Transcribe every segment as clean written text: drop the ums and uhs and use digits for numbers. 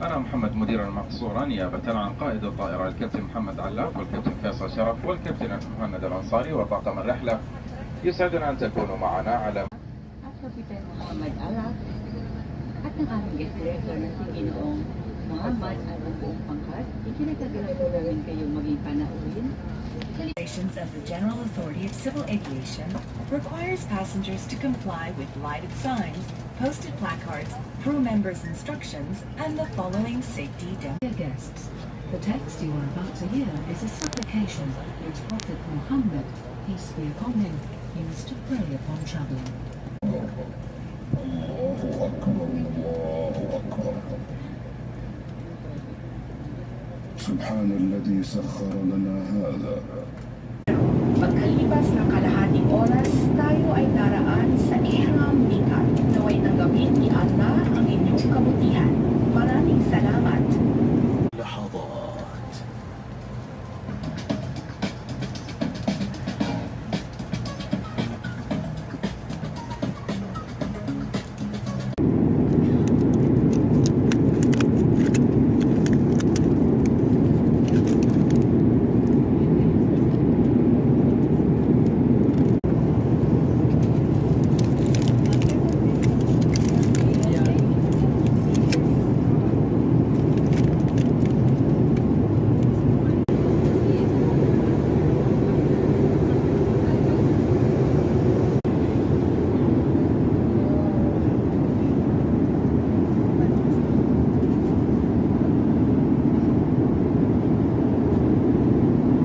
أنا محمد مدير المقصورة نيابة عن قائد الطائرة الكابتن محمد علاف والكابتن فيصل شرف والكابتن مهند الأنصاري وطاقم الرحلة. يسعدنا أن تكونوا معنا على Kapitan Muhammad Alaf at ng aming guest director na si Ginoong Muhammad at ang buong pangkat, ikinagagalang po namin kayong maging panauhin. Regulations of the General Authority of Civil Aviation requires passengers to comply with lighted signs, posted placards, crew members' instructions, and the following safety Dear guests, the text you are about to hear is a supplication which Prophet Muhammad, peace be upon him, used to pray upon traveling. سبحان الذي سخر لنا هذا. Pagkalipas ng kalahating oras, tayo ay daraan sa Ihram Mikat. Naway tanggapin ni Allah ang inyong kabutihan. Maraming salamat. لحظات.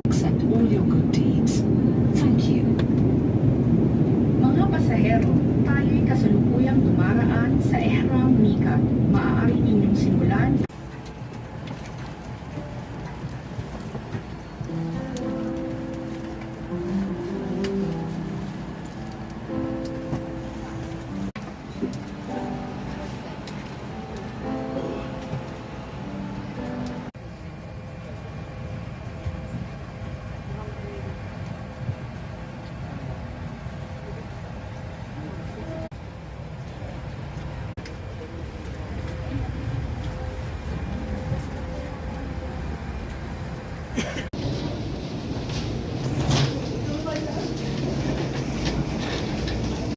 Accept all your good deeds. Thank you. Mga pasahero, tayo'y kasalukuyang dumaraan sa Ihram Mikat. Maaari ninyong simulan